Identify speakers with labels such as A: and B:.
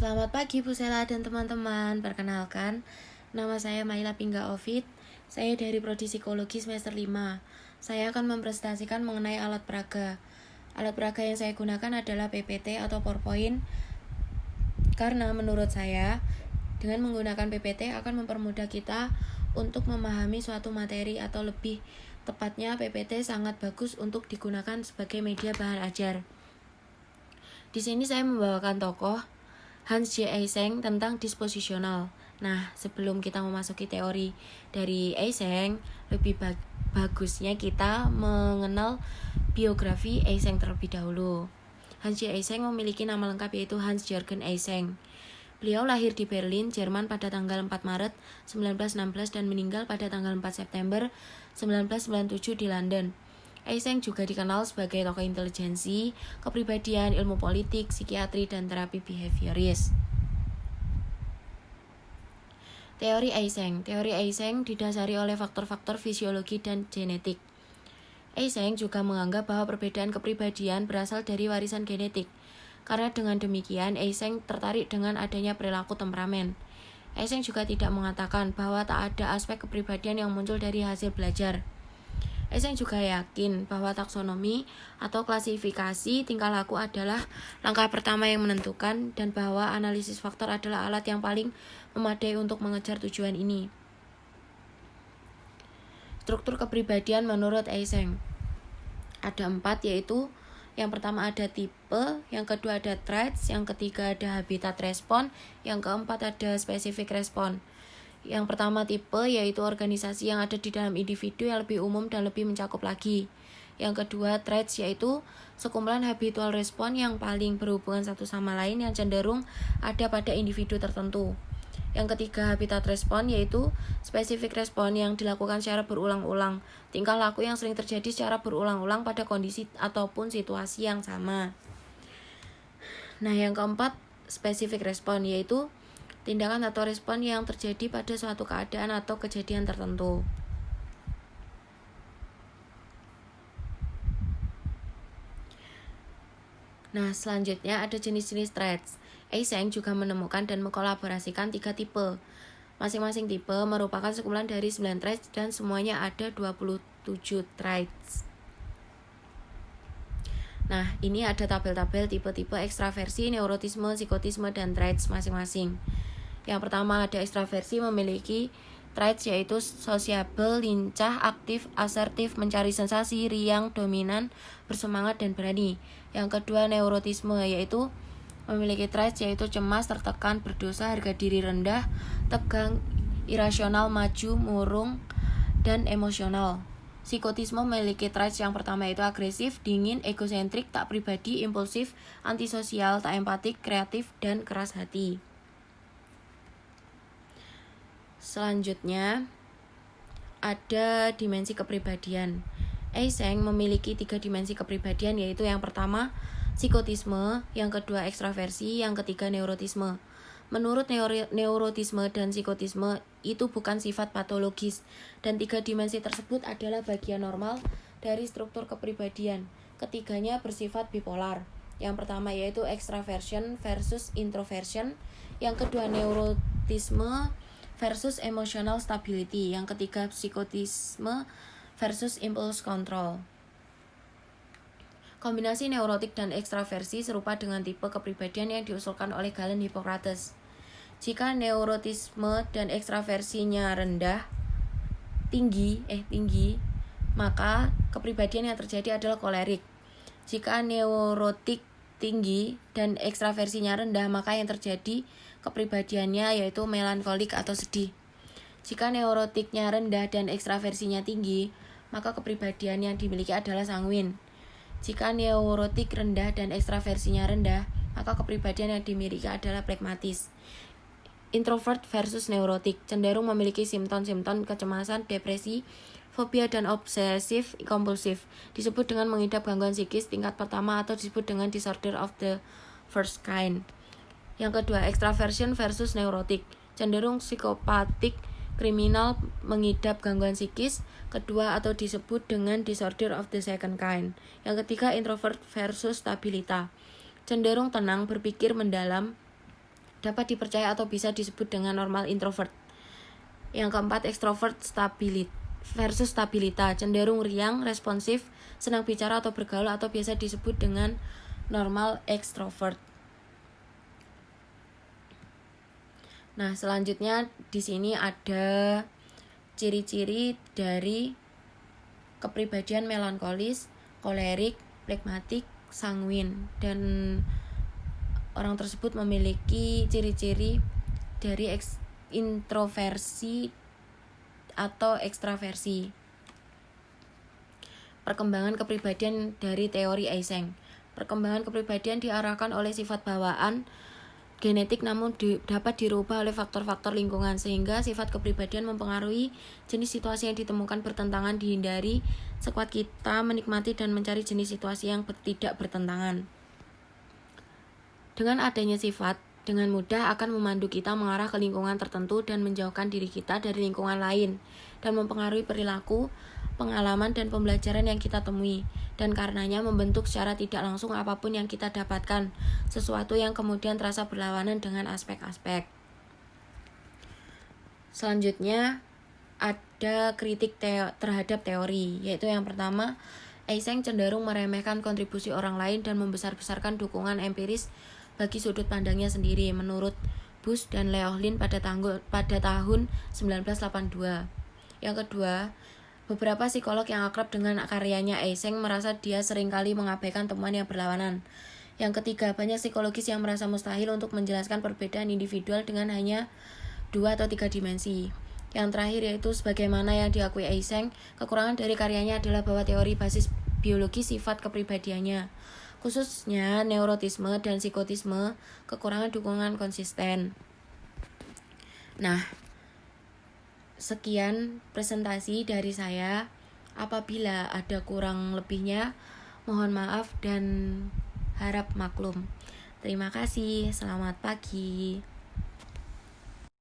A: Selamat pagi Bu Sela dan teman-teman. Perkenalkan, nama saya Maila Pingga Ovid. Saya dari Prodi Psikologi semester 5. Saya akan mempresentasikan mengenai alat peraga. Alat peraga yang saya gunakan adalah PPT atau PowerPoint. Karena menurut saya, dengan menggunakan PPT akan mempermudah kita untuk memahami suatu materi, atau lebih tepatnya PPT sangat bagus untuk digunakan sebagai media bahan ajar. Di sini saya membawakan tokoh Hans J. Eysenck tentang disposisional. Nah, sebelum kita memasuki teori dari Eysenck, lebih bagusnya kita mengenal biografi Eysenck terlebih dahulu. Hans J. Eysenck memiliki nama lengkap yaitu Hans Jürgen Eysenck. Beliau lahir di Berlin, Jerman pada tanggal 4 Maret 1916 dan meninggal pada tanggal 4 September 1997 di London. Eysenck juga dikenal sebagai tokoh intelijensi, kepribadian, ilmu politik, psikiatri, dan terapi behavioris. Teori Eysenck. Teori Eysenck didasari oleh faktor-faktor fisiologi dan genetik. Eysenck juga menganggap bahwa perbedaan kepribadian berasal dari warisan genetik. Karena dengan demikian, Eysenck tertarik dengan adanya perilaku temperamen. Eysenck juga tidak mengatakan bahwa tak ada aspek kepribadian yang muncul dari hasil belajar. Eysenck juga yakin bahwa taksonomi atau klasifikasi tingkah laku adalah langkah pertama yang menentukan, dan bahwa analisis faktor adalah alat yang paling memadai untuk mengejar tujuan ini. Struktur kepribadian menurut Eysenck ada 4, yaitu yang pertama ada tipe, yang kedua ada traits, yang ketiga ada habitat respon, yang keempat ada spesifik respon. Yang pertama tipe, yaitu organisasi yang ada di dalam individu yang lebih umum dan lebih mencakup lagi. Yang kedua traits, yaitu sekumpulan habitual respon yang paling berhubungan satu sama lain yang cenderung ada pada individu tertentu. Yang ketiga habitat respon, yaitu spesifik respon yang dilakukan secara berulang-ulang, tingkah laku yang sering terjadi secara berulang-ulang pada kondisi ataupun situasi yang sama. Nah, yang keempat spesifik respon, yaitu tindakan atau respon yang terjadi pada suatu keadaan atau kejadian tertentu. Nah, selanjutnya ada jenis-jenis traits. Eysenck juga menemukan dan mengkolaborasikan 3 tipe. Masing-masing tipe merupakan sekumpulan dari 9 traits dan semuanya ada 27 traits. Nah, ini ada tabel-tabel tipe-tipe ekstraversi, neurotisme, psikotisme, dan traits masing-masing. Yang pertama ada ekstraversi, memiliki traits yaitu sosiabel, lincah, aktif, asertif, mencari sensasi, riang, dominan, bersemangat, dan berani. Yang kedua neurotisme, yaitu memiliki traits yaitu cemas, tertekan, berdosa, harga diri rendah, tegang, irasional, maju, murung, dan emosional. Psikotisme memiliki traits yang pertama yaitu agresif, dingin, egosentrik, tak pribadi, impulsif, antisosial, tak empatik, kreatif, dan keras hati. Selanjutnya ada dimensi kepribadian. Eysenck memiliki 3 dimensi kepribadian, yaitu yang pertama psikotisme, yang kedua ekstraversi, yang ketiga neurotisme. Menurut neurotisme dan psikotisme itu bukan sifat patologis, dan 3 dimensi tersebut adalah bagian normal dari struktur kepribadian. Ketiganya bersifat bipolar. Yang pertama yaitu extraversion versus introversion, yang kedua neurotisme versus emotional stability, yang ketiga psikotisme versus impulse control. Kombinasi neurotik dan ekstraversi serupa dengan tipe kepribadian yang diusulkan oleh Galen Hippocrates. Jika neurotisme dan ekstraversinya tinggi, maka kepribadian yang terjadi adalah kolerik. Jika neurotik tinggi dan ekstraversinya rendah, maka yang terjadi kepribadiannya yaitu melankolik atau sedih. Jika neurotiknya rendah dan ekstraversinya tinggi, maka kepribadian yang dimiliki adalah sanguin. Jika neurotik rendah dan ekstraversinya rendah, maka kepribadian yang dimiliki adalah pragmatis. Introvert versus neurotik cenderung memiliki simptom-simptom kecemasan, depresi, fobia, dan obsesif kompulsif. Disebut dengan mengidap gangguan psikis tingkat pertama atau disebut dengan disorder of the first kind. Yang kedua, extraversion versus neurotik cenderung psikopatik, kriminal, mengidap gangguan psikis kedua atau disebut dengan disorder of the second kind. Yang ketiga, introvert versus stabilita cenderung tenang, berpikir mendalam, dapat dipercaya atau bisa disebut dengan normal introvert. Yang keempat, ekstrovert versus stabilita, cenderung riang, responsif, senang bicara atau bergaul atau biasa disebut dengan normal ekstrovert. Nah, selanjutnya di sini ada ciri-ciri dari kepribadian melankolis, kolerik, flegmatik, sanguin, dan orang tersebut memiliki ciri-ciri dari introversi atau ekstraversi. Perkembangan kepribadian dari teori Eysenck. Perkembangan kepribadian diarahkan oleh sifat bawaan genetik namun dapat dirubah oleh faktor-faktor lingkungan, sehingga sifat kepribadian mempengaruhi jenis situasi yang ditemukan bertentangan dihindari sekuat kita menikmati dan mencari jenis situasi yang tidak bertentangan. Dengan adanya sifat, dengan mudah akan memandu kita mengarah ke lingkungan tertentu dan menjauhkan diri kita dari lingkungan lain, dan mempengaruhi perilaku, pengalaman, dan pembelajaran yang kita temui, dan karenanya membentuk secara tidak langsung apapun yang kita dapatkan, sesuatu yang kemudian terasa berlawanan dengan aspek-aspek. Selanjutnya ada kritik terhadap teori, yaitu yang pertama, Eysenck cenderung meremehkan kontribusi orang lain dan membesar-besarkan dukungan empiris bagi sudut pandangnya sendiri, menurut Bush dan Leohlin pada tahun 1982. Yang kedua, beberapa psikolog yang akrab dengan karyanya Eysenck merasa dia seringkali mengabaikan temuan yang berlawanan. Yang ketiga, banyak psikologis yang merasa mustahil untuk menjelaskan perbedaan individual dengan hanya 2 atau 3 dimensi. Yang terakhir yaitu sebagaimana yang diakui Eysenck, kekurangan dari karyanya adalah bahwa teori basis biologi sifat kepribadiannya, khususnya neurotisme dan psikotisme, kekurangan dukungan konsisten. Nah, sekian presentasi dari saya. Apabila ada kurang lebihnya, mohon maaf dan harap maklum. Terima kasih. Selamat pagi.